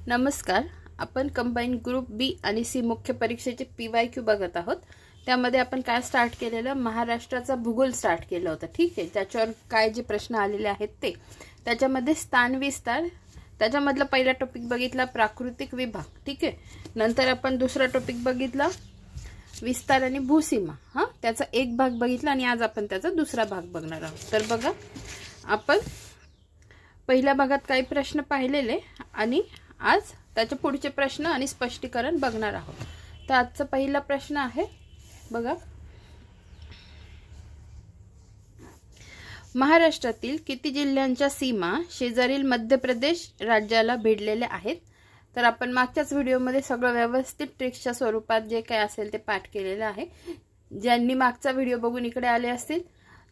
नमस्कार. आपण combine group बी आणि सी मुख्य परीक्षेचे PYQ बघत आहोत. त्यामध्ये आपण काय स्टार्ट केलेलं, महाराष्ट्राचा भूगोल स्टार्ट केलं होतं. ठीक आहे. त्याच्यावर काय जे प्रश्न आलेले आहेत ते, त्याच्यामध्ये स्थान विस्तार, त्याच्यामधला पहिला टॉपिक बघितला प्राकृतिक विभाग. ठीक आहे. नंतर आपण दुसरा टॉपिक बघितला विस्तार आणि भूसीमा. त्याचा एक भाग बघितला आणि आज आपण त्याचा दुसरा भाग बघणार आहोत. तर बघा, आपण पहिल्या भागात काही प्रश्न पाहिलेले आणि आज त्याचे पुढचे प्रश्न आणि स्पष्टीकरण बघणार आहोत. तर आजचा पहिला प्रश्न आहे बघा, महाराष्ट्रातील किती जिल्ह्यांच्या सीमा शेजारील मध्य प्रदेश राज्याला भिडलेल्या आहेत? तर आपण मागच्याच व्हिडिओमध्ये सगळं व्यवस्थित ट्रिक्सच्या स्वरूपात जे काय असेल ते पाठ केलेलं आहे. ज्यांनी मागचा व्हिडिओ बघून इकडे आले असतील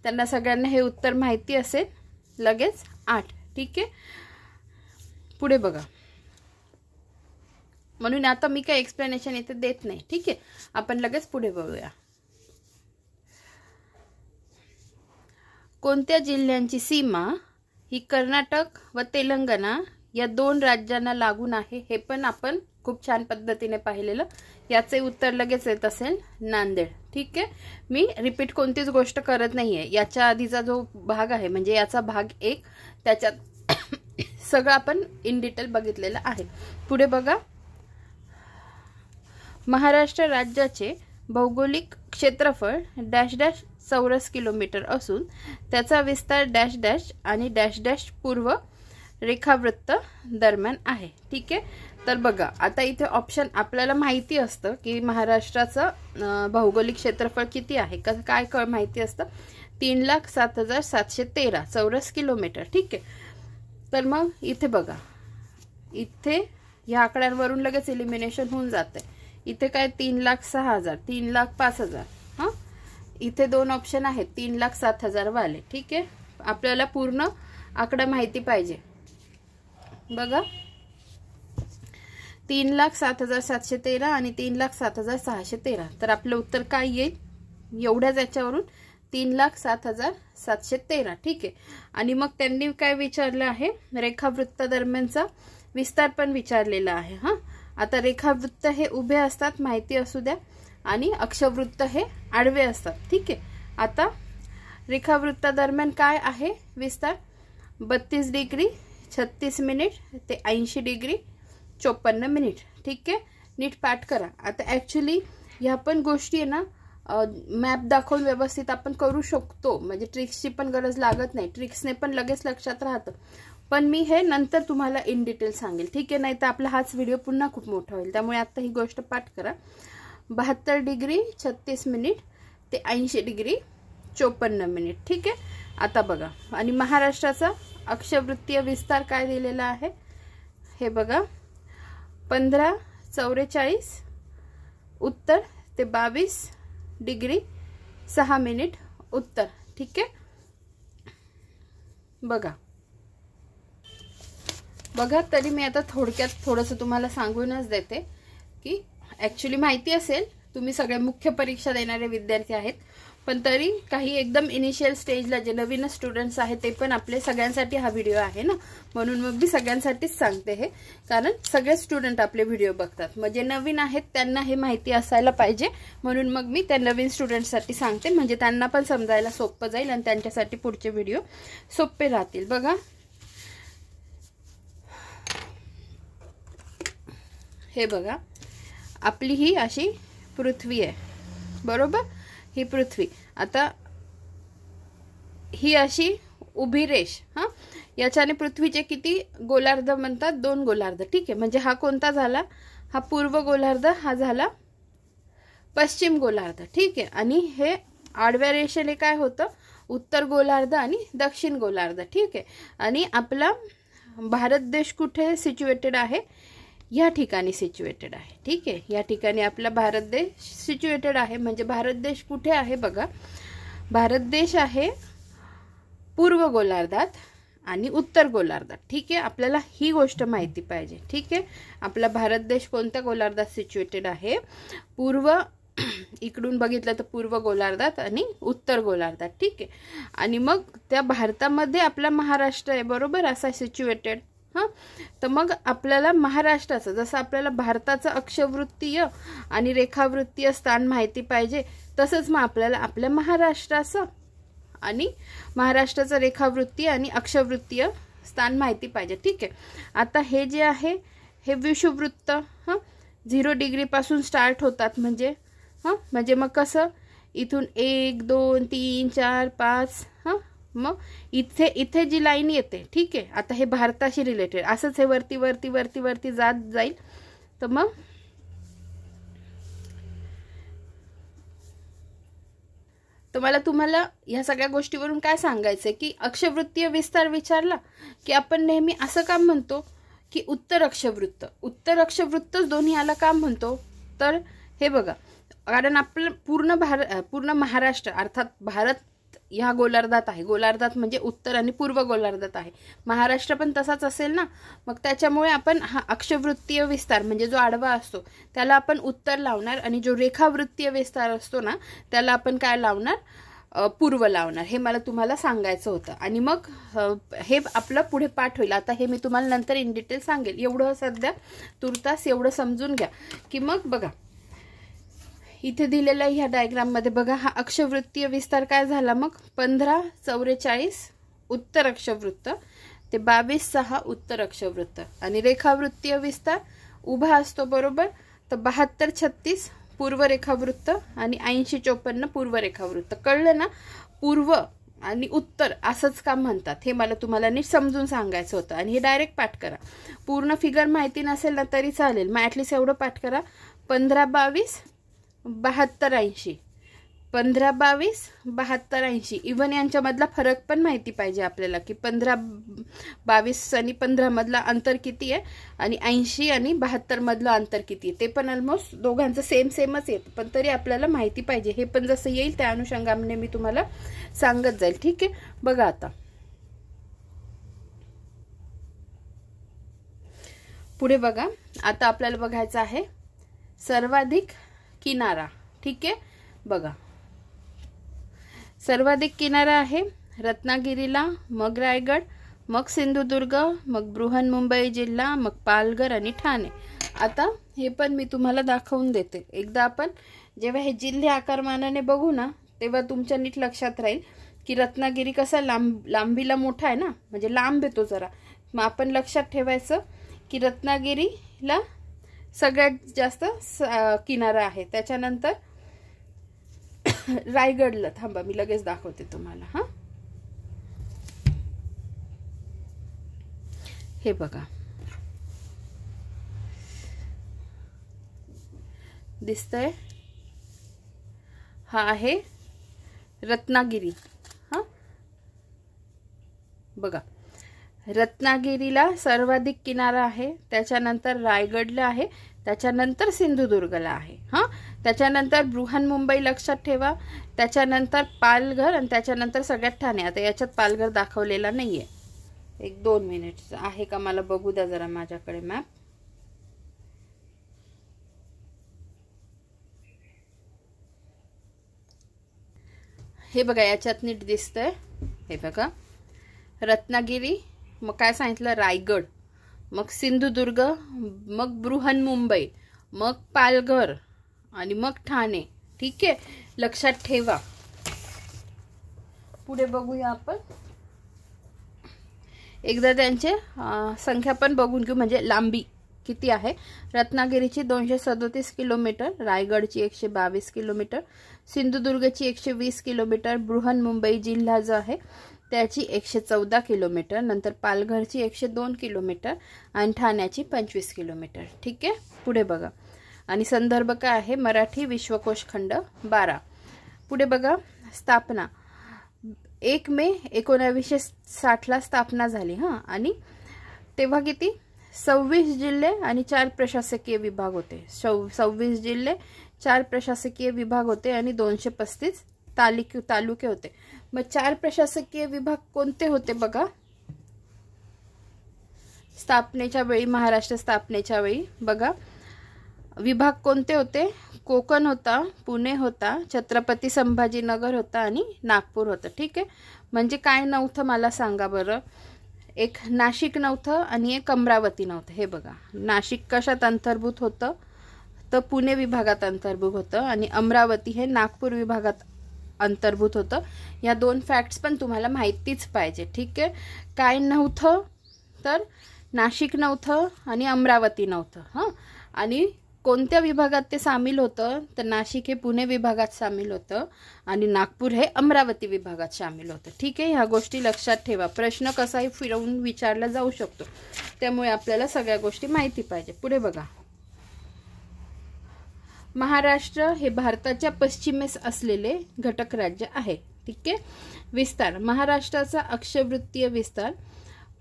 त्यांना सगळ्यांना हे उत्तर माहिती असेल. लगेच 8. ठीक आहे. पुढे बघा, म्हणून आता मी काय एक्सप्लेनेशन इथे देत नाही. ठीक आहे. आपण लगेच पुढे बघूया. कोणत्या जिल्ह्यांची सीमा ही कर्नाटक व तेलंगणा या दोन राज्यांना लागून आहे? हे पण आपण खूप छान पद्धतीने पाहिलेलं. याचे उत्तर लगेच येत असेल नांदेड. ठीक आहे. मी रिपीट कोणतीच गोष्ट करत नाहीये. याच्या आधीचा जो भाग आहे म्हणजे याचा भाग 1, त्याच्यात सगळं आपण इन डिटेल बघितलेलं आहे. पुढे बघा, महाराष्ट्र राज्याचे भौगोलिक क्षेत्रफळ डॅश डॅश चौरस किलोमीटर असून त्याचा विस्तार डॅश डॅश आणि डॅश डॅश पूर्व रेखावृत्त दरम्यान आहे. ठीक आहे. तर बघा, आता इथे ऑप्शन आपल्याला माहिती असतं की महाराष्ट्राचं भौगोलिक क्षेत्रफळ किती आहे. काय माहिती असतं, 3,07,713 चौरस किलोमीटर. ठीक आहे. तर मग इथे बघा, इथे ह्या आकड्यांवरून लगेच एलिमिनेशन होऊन जाते. इथे काय 3,06,000, 3,05,000. इथे दोन ऑप्शन आहेत 3,07,000 वाले. ठीक आहे. आपल्याला पूर्ण आकडा माहिती पाहिजे. बघा, 3,07,713 आणि 3,07,613. तर आपलं उत्तर काय येईल, एवढ्याच याच्यावरून 3,07,713. ठीक आहे. आणि मग त्यांनी काय विचारलं आहे, रेखावृत्त दरम्यानचा विस्तार पण विचारलेला आहे. आता रेखावृत्त हे उभे असतात, माहिती असू द्या, आणि अक्षवृत्त हे आडवे असतात. ठीक आहे. आता रेखावृत्ता दरम्यान काय आहे विस्तार, 32 डिग्री 36 मिनिट ते 80 डिग्री 54 मिनिट. ठीक आहे. नीट पाठ करा. आता ऍक्च्युली ह्या पण गोष्टी आहे ना, मॅप दाखवून व्यवस्थित आपण करू शकतो. म्हणजे ट्रिक्सची पण गरज लागत नाही. ट्रिक्सने पण लगेच लक्षात राहतं. पण मी हे नंतर तुम्हाला इन डिटेल सांगेल. ठीक आहे. नाही तर आपला हाच व्हिडिओ पुन्हा खूप मोठा होईल. त्यामुळे आता ही गोष्ट पाठ करा. 72 डिग्री 36 मिनिट ते 80 डिग्री 54 मिनिट. ठीक आहे. आता बघा, आणि महाराष्ट्राचा अक्षवृत्तीय विस्तार काय दिलेला आहे हे बघा, 1544 उत्तर ते 22 डिग्री 6 मिनिट उत्तर. ठीक आहे. बघा, तरी मी आता थोडक्यात थोडंसं तुम्हाला सांगूनच देते की ऍक्च्युली माहिती असेल, तुम्ही सगळे मुख्य परीक्षा देणारे विद्यार्थी आहेत, पण तरी काही एकदम इनिशियल स्टेजला जे नवीन स्टुडंट्स आहेत ते पण आपले सगळ्यांसाठी हा व्हिडिओ आहे ना, म्हणून मग मी सगळ्यांसाठीच सांगते हे. कारण सगळे स्टुडंट आपले व्हिडिओ बघतात, मग जे नवीन आहेत त्यांना हे माहिती असायला पाहिजे. म्हणून मग मी त्या नवीन स्टुडंट्ससाठी सांगते, म्हणजे त्यांना पण समजायला सोपं जाईल आणि त्यांच्यासाठी पुढचे व्हिडिओ सोपे राहतील. बघा, हे बघा, आपली ही अशी पृथ्वी आहे, बरोबर. ही पृथ्वी, आता ही अशी उभी रेष, याच्याने पृथ्वीचे किती गोलार्ध म्हणतात, 2 गोलार्ध. ठीक आहे. म्हणजे हा कोणता झाला, हा पूर्व गोलार्ध, हा झाला पश्चिम गोलार्ध. ठीक आहे. आणि हे आडव्या रेषेने काय होतं, उत्तर गोलार्ध आणि दक्षिण गोलार्ध. ठीक आहे. आणि आपला भारत देश कुठे सिच्युएटेड आहे, या ठिकाणी सिच्युएटेड आहे. ठीक आहे. या ठिकाणी आपला भारत देश सिच्युएटेड आहे. म्हणजे भारत देश कुठे आहे बघा, भारत देश आहे पूर्व गोलार्धात आणि उत्तर गोलार्धात. ठीक आहे. आपल्याला ही गोष्ट माहिती पाहिजे. ठीक आहे. आपला भारत देश कोणत्या गोलार्धात सिच्युएटेड आहे, पूर्व, इकडून बघितलं तर पूर्व गोलार्धात आणि उत्तर गोलार्धात. ठीक आहे. आणि मग त्या भारतामध्ये आपला महाराष्ट्र आहे, बरोबर, असा सिच्युएटेड. हां. तर मग आपल्याला महाराष्ट्राचं, जसं आपल्याला भारताचं अक्षवृत्तीय आणि रेखावृत्तीय स्थान माहिती पाहिजे, तसंच मग आपल्याला आपल्या महाराष्ट्राचं आणि महाराष्ट्राचं रेखावृत्तीय आणि अक्षवृत्तीय स्थान माहिती पाहिजे. ठीक आहे. आता हे जे आहे हे विषुववृत्त 0 डिग्रीपासून स्टार्ट होतात. म्हणजे मग कसं इथून 1 2 3 4 5 मग इथे जी लाईन येते, ठीक आहे. आता हे भारताशी रिलेटेड असंच हे वरती वरती वरती वरती जात जाईल. तर मग तुम्हाला ह्या सगळ्या गोष्टीवरून काय सांगायचंय की अक्षवृत्तीय विस्तार विचारला की आपण नेहमी असं काम म्हणतो की उत्तर अक्षवृत्तच दोन्ही याला काम म्हणतो. तर हे बघा, कारण आपलं पूर्ण महाराष्ट्र अर्थात भारत ह्या गोलार्धात आहे. गोलार्धात म्हणजे उत्तर आणि पूर्व गोलार्धात आहे. महाराष्ट्र पण तसाच असेल ना. मग त्याच्यामुळे आपण हा अक्षवृत्तीय विस्तार म्हणजे जो आडवा असतो त्याला आपण उत्तर लावणार आणि जो रेखावृत्तीय विस्तार असतो ना त्याला आपण काय लावणार, पूर्व लावणार. हे मला तुम्हाला सांगायचं होतं. आणि मग हे आपलं पुढे पाठ होईल. आता हे मी तुम्हाला नंतर इन डिटेल सांगेल. एवढं सध्या तुर्तास एवढं समजून घ्या की मग बघा इथे दिलेलं आहे ह्या डायग्राम मध्ये. बघा हा अक्षवृत्तीय विस्तार काय झाला, मग 1544 उत्तर अक्षवृत्त ते 22/6 उत्तर अक्षवृत्त. आणि रेखावृत्तीय विस्तार उभा असतो बरोबर. तर 72-36 पूर्व रेखावृत्त आणि 80-54 पूर्व रेखावृत्त. कळलं ना. पूर्व आणि उत्तर असंच काम म्हणतात. हे मला तुम्हाला नीट समजून सांगायचं होतं. आणि हे डायरेक्ट पाठ करा. पूर्ण फिगर माहिती नसेल ना तरी चालेल, मग ॲटलिस्ट एवढं पाठ करा. 15-22 72-80 15-22 72-80. इव्हन यांच्यामधला फरक पण माहिती पाहिजे आपल्याला की 15-22 आणि 15 मधला अंतर किती आहे आणि 80 आणि 72 मधलं अंतर किती आहे. ते पण ऑलमोस्ट दोघांचं सेमच येतं, पण तरी आपल्याला माहिती पाहिजे. हे पण जसं येईल त्या अनुषंगाने मी तुम्हाला सांगत जाईल. ठीक आहे. बघा आता पुढे बघा. आता आपल्याला बघायचं आहे सर्वाधिक किनारा. ठीक आहे. बघा सर्वाधिक किनारा आहे रत्नागिरीला, मग रायगड, मग सिंधुदुर्ग, मग बृहन्मुंबई जिल्हा, मग पालघर आणि ठाणे. आता हे पण मी तुम्हाला दाखवून देते. एकदा आपण जेव्हा हे जिल्हे आकारमानाने बघू ना तेव्हा तुमच्या नीट लक्षात राहील की रत्नागिरी कसा लांबीला मोठा आहे ना, म्हणजे लांब येतो जरा. मग आपण लक्षात ठेवायचं की रत्नागिरीला सगळ्यात जास्त किनारा आहे. त्याच्यानंतर रायगडला, थांबा मी लगेच दाखवते तुम्हाला. हे बघा दिसतंय, हा आहे रत्नागिरी. बघा रत्नागिरीला सर्वाधिक किनारा आहे, त्याच्यानंतर रायगडला आहे, त्याच्यानंतर सिंधुदुर्गला आहे. त्याच्यानंतर बृहन्मुंबई लक्षात ठेवा, त्याच्यानंतर पालघर आणि त्याच्यानंतर सगळ्यात ठाणे. आता याच्यात पालघर दाखवलेला नाहीये. 1-2 मिनिट आहे का, मला बघू द्या जरा माझ्याकडे मॅप. हे बघा याच्यात नीट दिसतंय. हे बघा रत्नागिरी, मग काय सांगितलं रायगड, मग सिंधुदुर्ग, मग बृहन्मुंबई, मग पालघर आणि मग ठाणे. ठीक आहे, लक्षात ठेवा. पुढे बघूया आपण. एकदा त्यांचे संख्या पण बघून घेऊ, म्हणजे लांबी किती आहे. रत्नागिरीची 237 किलोमीटर, रायगडची 122 किलोमीटर, सिंधुदुर्गची 120 किलोमीटर, बृहन्मुंबई जिल्हा जो आहे त्याची 114 किलोमीटर, नंतर पालघरची 102 किलोमीटर आणि ठाण्याची 25 किलोमीटर. ठीक आहे. पुढे बघा. आणि संदर्भ काय आहे, मराठी विश्वकोश खंड 12. पुढे बघा स्थापना 1 मे 1960 स्थापना झाली. आणि तेव्हा किती 26 जिल्हे आणि 4 प्रशासकीय विभाग होते. 26 जिल्हे 4 प्रशासकीय विभाग होते आणि 235 तालुके होते. मग 4 प्रशासकीय विभाग कोणते होते बघा स्थापनेच्या वेळी, महाराष्ट्र स्थापनेच्या वेळी. बघा विभाग कोणते होते, कोकण होता, पुणे होता, छत्रपती संभाजीनगर होता आणि नागपूर होतं. ठीक आहे. म्हणजे काय नव्हतं मला सांगा बरं. एक नाशिक नव्हतं आणि एक अमरावती नव्हतं. हे बघा, नाशिक कशात अंतर्भूत होतं तर पुणे विभागात अंतर्भूत होतं आणि अमरावती हे नागपूर विभागात अंतर्भूत होतं. या दोन फॅक्ट्स पण तुम्हाला माहितीच पाहिजे. ठीक आहे, काय नव्हतं तर नाशिक नव्हतं आणि अमरावती नव्हतं. हां, आणि कोणत्या विभागात ते सामील होतं तर नाशिक हे पुणे विभागात सामील होतं आणि नागपूर हे अमरावती विभागात सामील होतं. ठीक आहे, ह्या गोष्टी लक्षात ठेवा. प्रश्न कसाही फिरवून विचारला जाऊ शकतो, त्यामुळे आपल्याला सगळ्या गोष्टी माहिती पाहिजे. पुढे बघा, महाराष्ट्र हे भारताच्या पश्चिमेस असलेले घटक राज्य आहे. ठीक आहे, विस्तार, महाराष्ट्राचा अक्षवृत्तीय विस्तार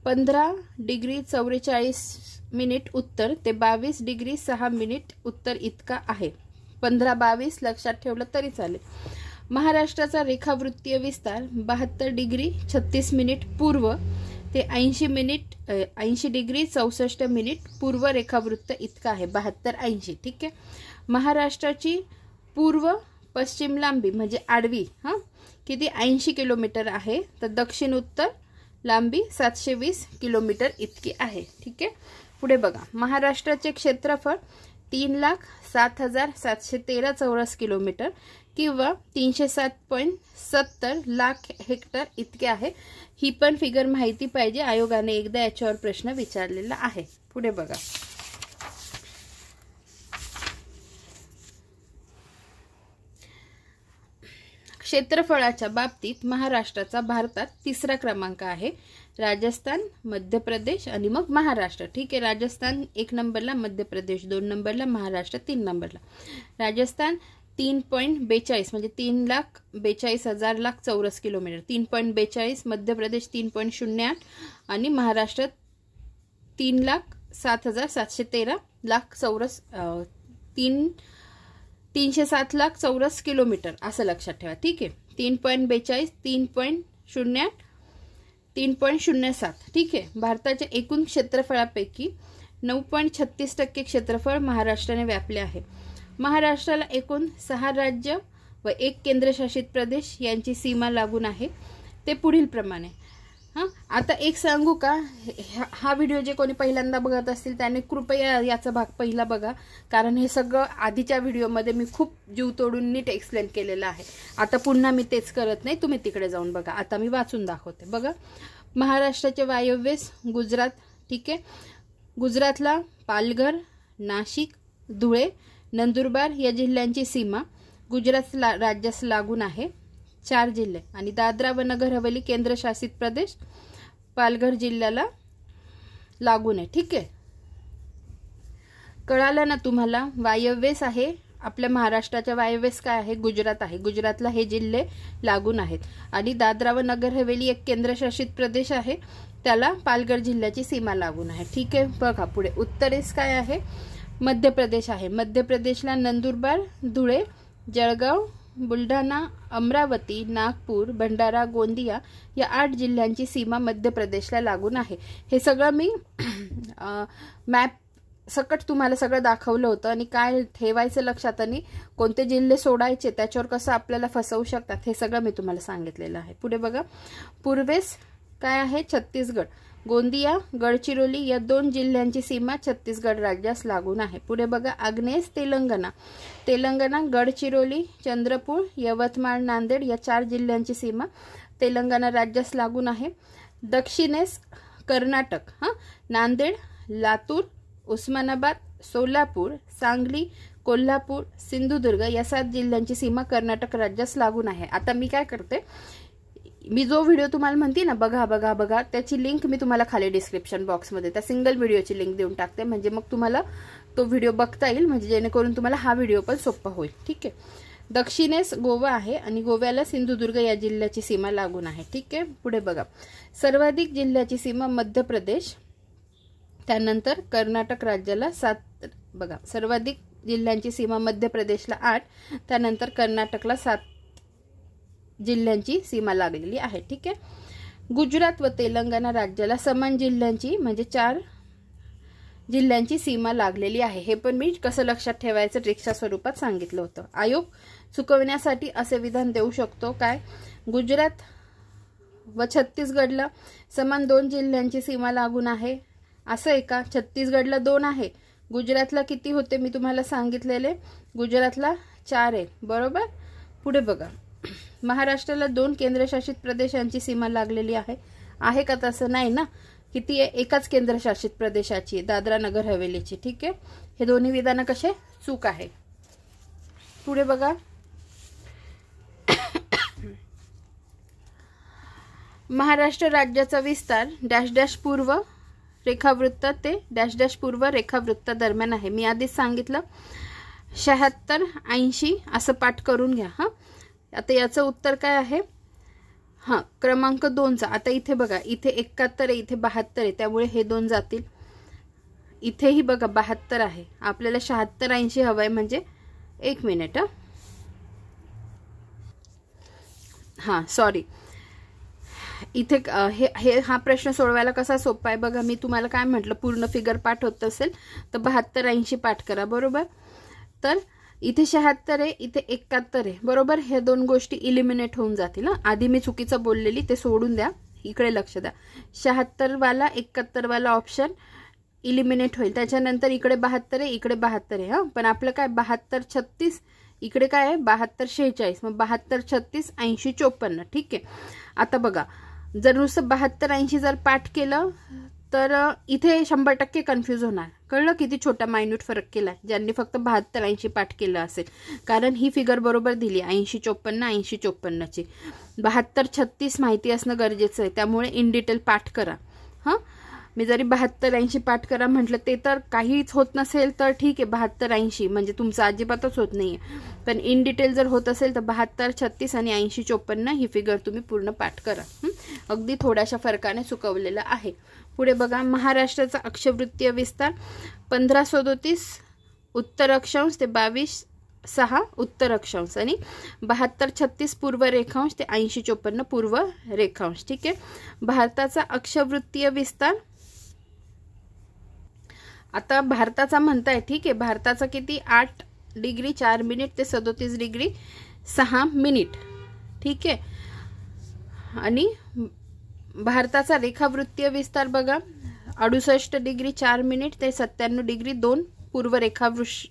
15 डिग्री 44 उत्तर ते 22 डिग्री 6 उत्तर इतका आहे. 15-22 लक्षात ठेवलं तरी चालेल. महाराष्ट्राचा रेखावृत्तीय विस्तार 72 डिग्री 36 पूर्व ते 80 डिग्री 64 पूर्व रेखावृत्त इतका आहे. 72-80. ठीक आहे, महाराष्ट्राची पूर्व पश्चिम लांबी म्हणजे आडवी किती 80 किलोमीटर आहे, तर दक्षिण उत्तर लांबी 720 किलोमीटर इतकी आहे. ठीक आहे, पुढे बघा, महाराष्ट्राचे क्षेत्रफळ 3,07,713 चौरस किलोमीटर किंवा 307.70 लाख हेक्टर इतके आहे. ही पण फिगर माहिती पाहिजे, आयोगाने एकदा याच्यावर प्रश्न विचारलेला आहे. पुढे बघा, क्षेत्रफळाच्या बाबतीत महाराष्ट्राचा भारतात 3रा क्रमांक आहे. राजस्थान, मध्य प्रदेश आणि मग महाराष्ट्र. ठीक आहे, राजस्थान 1 नंबरला, मध्य प्रदेश 2 नंबरला, महाराष्ट्र 3 नंबरला. राजस्थान 3.42 म्हणजे 3,42,000 लाख चौरस किलोमीटर 3.42, मध्य प्रदेश 3.08 आणि महाराष्ट्र 3,07,713 लाख चौरस 307 लाख चौरस किलोमीटर असं लक्षात ठेवा. ठीक आहे, 3.42, 3.08, 3.07. ठीक आहे, भारताच्या एकूण क्षेत्रफळापैकी 9.36% क्षेत्रफळ महाराष्ट्राने व्यापले आहे. महाराष्ट्राला एकूण 6 राज्य व 1 केंद्रशासित प्रदेश यांची सीमा लागून आहे. ते पुढील प्रमाणे. आता एक सांगू का, हा व्हिडिओ जे कोणी पहिल्यांदा बघत असतील त्याने कृपया याचा भाग पहिला बघा, कारण हे सगळं आधीच्या व्हिडिओमध्ये मी खूप जीव तोडून नीट एक्सप्लेन केलेलं आहे. आता पुन्हा मी तेच करत नाही, तुम्ही तिकडे जाऊन बघा. आता मी वाचून दाखवते. बघा, महाराष्ट्राचे वायव्येस गुजरात. ठीक आहे, गुजरातला पालघर, नाशिक, धुळे, नंदुरबार या जिल्ह्यांची सीमा गुजरात राज्यास लागून आहे. 4 जिल्हे आणि दादरा व नगर हवेली केंद्रशासित प्रदेश पालघर जिल्ह्याला लागून आहे. ठीक आहे, कळालं ना तुम्हाला. वायव्येस आहे आपल्या महाराष्ट्राच्या, वायव्येस काय आहे, गुजरात आहे. गुजरातला हे जिल्हे लागून आहेत आणि दादरा व नगर हवेली एक केंद्रशासित प्रदेश आहे, त्याला पालघर जिल्ह्याची सीमा लागून आहे. ठीक आहे, बघा पुढे उत्तरेस काय आहे, मध्य प्रदेश आहे. मध्य प्रदेशला नंदुरबार, धुळे, जळगाव, बुलढाणा, अमरावती, नागपूर, भंडारा, गोंदिया या 8 जिल्ह्यांची सीमा मध्य प्रदेशला लागून आहे. हे सगळं मी मॅप सकट तुम्हाला सगळं दाखवलं होतं आणि काय ठेवायचं लक्षात आणि कोणते जिल्हे सोडायचे त्याच्यावर कसं आपल्याला फसवू शकतात हे सगळं मी तुम्हाला सांगितलेलं आहे. पुढे बघा, पूर्वेस काय आहे, छत्तीसगड, गोंदिया, गडचिरोली या 2 जिल्ह्यांची सीमा छत्तीसगड राज्यास लागून आहे. पुढे बघा, आग्नेस तेलंगणा, तेलंगणा, गडचिरोली, चंद्रपूर, यवतमाळ, नांदेड या 4 जिल्ह्यांची सीमा तेलंगणा राज्यास लागून आहे. दक्षिणेस कर्नाटक, नांदेड, लातूर, उस्मानाबाद, सोलापूर, सांगली, कोल्हापूर, सिंधुदुर्ग या 7 जिल्ह्यांची सीमा कर्नाटक राज्यास लागून आहे. आता मी काय करते, मी जो व्हिडिओ तुम्हाला म्हणते ना बघा बघा बघा, त्याची लिंक मी तुम्हाला खाली डिस्क्रिप्शन बॉक्समध्ये त्या सिंगल व्हिडिओची लिंक देऊन टाकते, म्हणजे मग तुम्हाला तो व्हिडिओ बघता येईल, म्हणजे जेणेकरून तुम्हाला हा व्हिडिओ पण सोपा होईल. ठीक आहे, दक्षिणेस गोवा आहे आणि गोव्याला सिंधुदुर्ग या जिल्ह्याची सीमा लागून आहे. ठीक आहे, पुढे बघा, सर्वाधिक जिल्ह्याची सीमा मध्य प्रदेश, त्यानंतर कर्नाटक राज्याला 7. बघा, सर्वाधिक जिल्ह्यांची सीमा मध्य प्रदेशला 8, त्यानंतर कर्नाटकला 7 जिल्ह्यांची सीमा लागलेली आहे. ठीक आहे, गुजरात व तेलंगणा राज्याला समान जिल्ह्यांची म्हणजे 4 जिल्ह्यांची सीमा लागलेली आहे. हे पण मी कसं लक्षात ठेवायचं ट्रिकच्या स्वरूपात सांगितलं होतं. आयोग चुकवण्यासाठी असे विधान देऊ शकतो काय, गुजरात व छत्तीसगडला समान 2 जिल्ह्यांची सीमा लागून आहे, असं आहे का? छत्तीसगडला 2 आहे, गुजरातला किती होते मी तुम्हाला सांगितलेले, गुजरातला 4 आहे, बरोबर. पुढे बघा, महाराष्ट्राला 2 केंद्रशासित प्रदेशांची सीमा लागलेली आहे का? तसं नाही ना, किती आहे? एकाच केंद्रशासित प्रदेशाची, दादरा नगर हवेलीची. ठीक आहे, हे दोन्ही विधान कसे चूक आहे. पुढे बघा, महाराष्ट्र राज्याचा विस्तार डॅश डॅश पूर्व रेखावृत्त ते डॅश डॅश पूर्व रेखावृत्त दरम्यान आहे. मी आधीच सांगितलं 76, 80 असं पाठ करून घ्या. हां, आता याचं उत्तर काय आहे? हां, क्रमांक 2चा. आता इथे बघा, इथे 71 आहे, इथे 72 आहे, त्यामुळे हे 2 जातील. इथेही बघा 72 आहे, आपल्याला 76, 80 हवं आहे, म्हणजे 1 मिनिट. हां सॉरी, इथे हा प्रश्न सोडवायला कसा सोपा आहे बघा. मी तुम्हाला काय म्हटलं, पूर्ण फिगर पाठ होत असेल तर 72, 80 पाठ करा, बरोबर. तर इथे 76 आहे, इथे 71 आहे, बरोबर. हे 2 गोष्टी इलिमिनेट होऊन जातील. आधी मी चुकीचं बोललेली, ते सोडून द्या, इकडे लक्ष द्या. 76 वाला 71 वाला ऑप्शन इलिमिनेट होईल. त्याच्यानंतर इकडे 72 आहे, इकडे 72 आहे. हां, पण आपलं काय 72, 36, इकडे काय आहे 72, 46, मग 72, 36, 80, 54. ठीक आहे. आता बघा, जर नुसतं 72, 80 जर पाठ केलं तर इथे 100% कन्फ्यूज होणार. कळलं किती छोटा मायन्यूट फरक केला ज्यांनी फक्त 72, 80 पाठ केलं असेल, कारण ही फिगर बरोबर दिली 80, 54, 80, 54ची. 72, 36 माहिती असणं गरजेचं आहे, त्यामुळे इन डिटेल पाठ करा. हां, मी जरी 72, 80 पाठ करा म्हटलं, ते तर काहीच होत नसेल तर ठीक आहे, 72, 80 म्हणजे तुमचं अजिबातच होत नाहीये. पण इन डिटेल जर होत असेल तर 72, 36 आणि 80, 54 ही फिगर तुम्ही पूर्ण पाठ करा. अगदी थोड्याशा फरकाने चुकवलेलं आहे. पुढे बघा, महाराष्ट्राचा अक्षवृत्तीय विस्तार 1537 उत्तर अक्षांश ते 22.6 उत्तर अक्षांश आणि 72, 36 पूर्व रेखांश ते 80, 54 पूर्व रेखांश. ठीक आहे. भारताचा अक्षवृत्तीय विस्तार, आता भारताचा म्हणताय, ठीक आहे, भारताचा किती 8 डिग्री 4 मिनिट ते 37 डिग्री 6 मिनिट. ठीक आहे. आणि भारताचा रेखावृत्तीय विस्तार बघा 68 डिग्री 4 मिनिट ते 97 डिग्री 2 पूर्व रेखांश.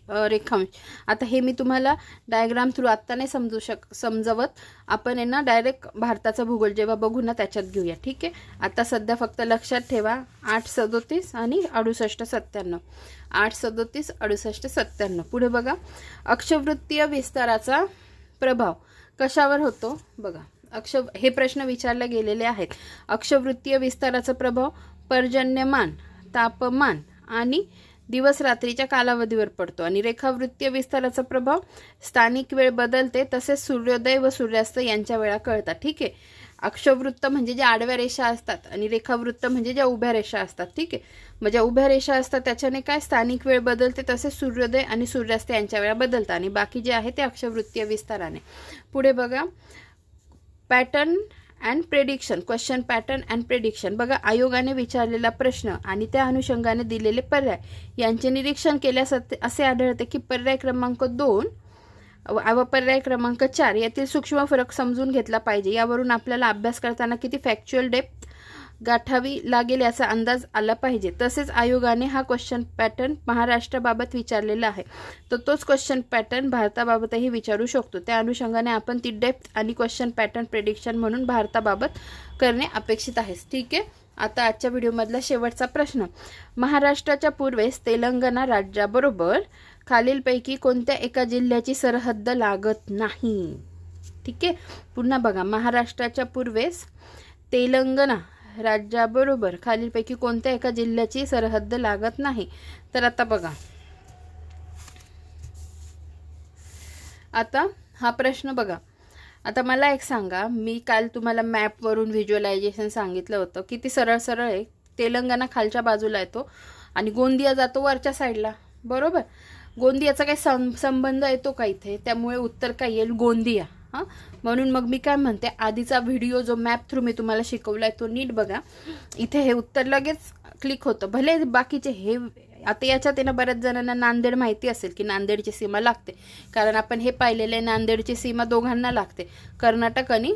आता हे मी तुम्हाला डायग्राम थ्रू आत्ता नाही समजवत, आपण आहे ना डायरेक्ट भारताचा भूगोल जेव्हा बघू ना त्याच्यात घेऊया. ठीक आहे. आता सध्या फक्त लक्षात ठेवा 8:37 आणि 68:97, 8:37, 68:97. पुढे बघा, अक्षवृत्तीय विस्ताराचा प्रभाव कशावर होतो बघा. हे प्रश्न विचारले गेलेले आहेत. अक्षवृत्तीय विस्ताराचा प्रभाव पर्जन्यमान, तापमान आणि दिवस रात्रीच्या कालावधीवर पडतो. आणि रेखावृत्तीय विस्ताराचा प्रभाव स्थानिक वेळ बदलते, तसेच सूर्योदय व सूर्यास्त यांच्या वेळा कळतात. ठीक आहे. अक्षवृत्त म्हणजे ज्या आडव्या रेषा असतात आणि रेखावृत्त म्हणजे ज्या उभ्या रेषा असतात. ठीक आहे. मग ज्या उभ्या रेषा असतात त्याच्याने काय स्थानिक वेळ बदलते, तसेच सूर्योदय आणि सूर्यास्त यांच्या वेळा बदलतात, आणि बाकी जे आहे ते अक्षवृत्तीय विस्ताराने. पुढे बघा, pattern and prediction, question pattern and prediction. बघा, आयोगाने विचारलेला प्रश्न आणि त्या अनुषंगाने दिलेले पर्याय यांचे निरीक्षण केल्यास असे आढळते की पर्याय क्रमांक 2 व पर्याय क्रमांक 4 यातील सूक्ष्म फरक समजून घेतला पाहिजे. यावरून आपल्याला अभ्यास करताना किती फॅक्च्युअल डेप्थ गाठावी लागेल याचा अंदाज आला पाहिजे. तसेच आयोगाने हा क्वेश्चन पॅटर्न महाराष्ट्राबाबत विचारलेला आहे, तर तोच क्वेश्चन पॅटर्न भारताबाबतही विचारू शकतो. त्या अनुषंगाने आपण ती डेप्थ आणि क्वेश्चन पॅटर्न प्रेडिक्शन म्हणून भारताबाबत करणे अपेक्षित आहे. ठीक आहे. आता आजच्या व्हिडिओमधला शेवटचा प्रश्न, महाराष्ट्राच्या पूर्वेस तेलंगणा राज्याबरोबर खालीलपैकी कोणत्या एका जिल्ह्याची सरहद्द लागत नाही. ठीक आहे. पुन्हा बघा, महाराष्ट्राच्या पूर्वेस तेलंगणा राज्याबरोबर खालीलपैकी कोणत्या एका जिल्ह्याची सरहद्द लागत नाही. तर आता बघा, आता हा प्रश्न बघा. आता मला एक सांगा, मी काल तुम्हाला मॅपवरून व्हिज्युअलायझेशन सांगितलं होतं, किती सरळ सरळ आहे. तेलंगणा खालच्या बाजूला येतो आणि गोंदिया जातो वरच्या साईडला, बरोबर. गोंदियाचा काही संबंध येतो का इथे, त्यामुळे उत्तर काय येईल गोंदिया. हां, म्हणून मग मी काय म्हणते, आधीचा व्हिडिओ जो मॅप थ्रू मी तुम्हाला शिकवलाय तो नीट बघा. इथे हे उत्तर लगेच क्लिक होतं. भले बाकीचे हे आता याच्यात आहे ना, बऱ्याच जणांना नांदेड माहिती असेल की नांदेडची सीमा लागते, कारण आपण हे पाहिलेले नांदेडची सीमा दोघांना लागते, कर्नाटक आणि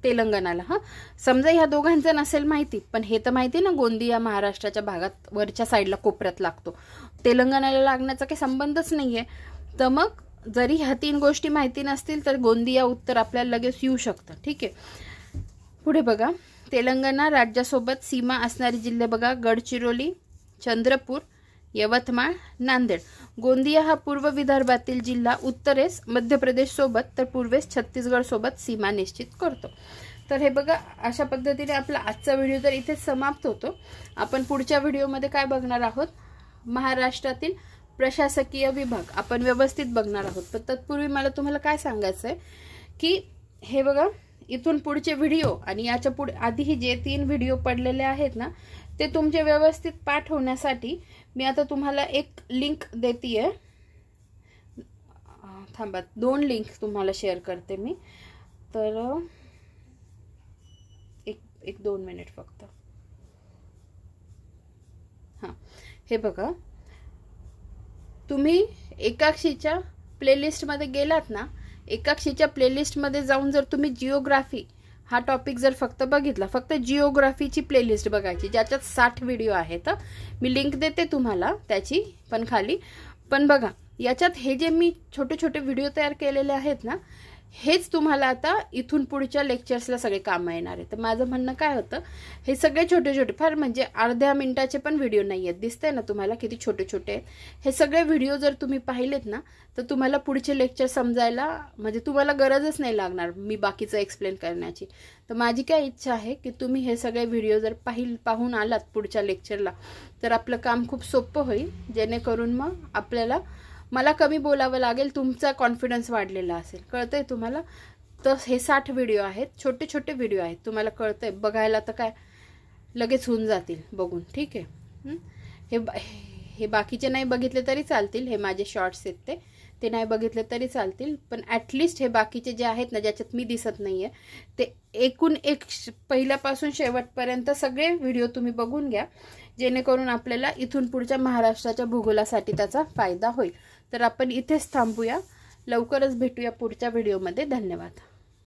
तेलंगणाला. हां, समजा ह्या दोघांचं नसेल माहिती, पण हे तर माहिती ना, गोंदिया महाराष्ट्राच्या भागात वरच्या साईडला कोपऱ्यात लागतो, तेलंगणाला लागण्याचा काही संबंधच नाहीये. तर मग जरी ह्या 3 गोष्टी माहिती नसतील तर गोंदिया उत्तर आपल्याला लगेच येऊ शकतं. ठीक आहे, पुढे बघा. तेलंगणा राज्यासोबत सीमा असणारे जिल्हे बघा, गडचिरोली, चंद्रपूर, यवतमाळ, नांदेड. गोंदिया हा पूर्व विदर्भातील जिल्हा उत्तरेस मध्य प्रदेश सोबत तर पूर्वेस छत्तीसगड सोबत सीमा निश्चित करतो. तर हे बघा, अशा पद्धतीने आपला आजचा व्हिडिओ तर इथेच समाप्त होतो. आपण पुढच्या व्हिडिओमध्ये काय बघणार आहोत, महाराष्ट्रातील प्रशासकीय विभाग आपण व्यवस्थित बघणार आहोत. पण तत्पूर्वी मला तुम्हाला काय सांगायचं आहे की हे बघा, इथून पुढचे व्हिडिओ आणि याच्या पुढे आधीही जे 3 व्हिडिओ पडलेले आहेत ना, ते तुमचे व्यवस्थित पाठ होण्यासाठी मी आता तुम्हाला एक लिंक देतीये. थांबा, 2 लिंक तुम्हाला शेअर करते मी. तर एक 2 मिनिट फक्त. हां, हे बघा, तुम्ही एकाक्षीच्या प्लेलिस्टमध्ये गेलात ना, एकाक्षीच्या प्लेलिस्टमध्ये जाऊन जर तुम्ही जिओग्राफी हा टॉपिक जर फक्त बघितला, फक्त जिओग्राफीची प्लेलिस्ट बघायची, ज्याच्यात 60 व्हिडिओ आहेत. मी लिंक देते तुम्हाला त्याची पण खाली. पण बघा, याच्यात हे जे मी छोटे छोटे व्हिडिओ तयार केलेले आहेत ना, हेच तुम्हाला आता इथून पुढच्या लेक्चर्सला सगळे कामं येणार आहे. तर माझं म्हणणं काय होतं, हे सगळे छोटे छोटे, फार म्हणजे अर्ध्या मिनिटाचे पण व्हिडिओ नाही आहेत, दिसतंय ना तुम्हाला किती छोटे छोटे आहेत. हे सगळे व्हिडिओ जर तुम्ही पाहिलेत ना, तर तुम्हाला पुढचे लेक्चर समजायला म्हणजे तुम्हाला गरजच नाही लागणार मी बाकीचं एक्सप्लेन करण्याची. तर माझी काय इच्छा आहे की तुम्ही हे सगळे व्हिडिओ जर पाहून आलात पुढच्या लेक्चरला, तर आपलं काम खूप सोपं होईल, जेणेकरून मग आपल्याला मला कमी बोलावं लागेल, तुमचा कॉन्फिडन्स वाढलेला असेल. कळतंय तुम्हाला? तर हे 60 व्हिडिओ आहेत, छोटे छोटे व्हिडिओ आहेत, तुम्हाला कळतंय, बघायला तर काय लगेच होऊन जातील बघून. ठीक आहे, हे बाकीचे नाही बघितले तरी चालतील, हे माझे शॉर्ट्स आहेत ते नाही बघितले तरी चालतील. पण ॲटलिस्ट हे बाकीचे जे आहेत ना, ज्याच्यात मी दिसत नाही आहे, ते एकूण एक पहिल्यापासून शेवटपर्यंत सगळे व्हिडिओ तुम्ही बघून घ्या, जेणेकरून आपल्याला इथून पुढच्या महाराष्ट्राच्या भूगोलासाठी त्याचा फायदा होईल. तर आपण इथेच थांबूया, लवकरच भेटूया पुढच्या व्हिडिओमध्ये. धन्यवाद.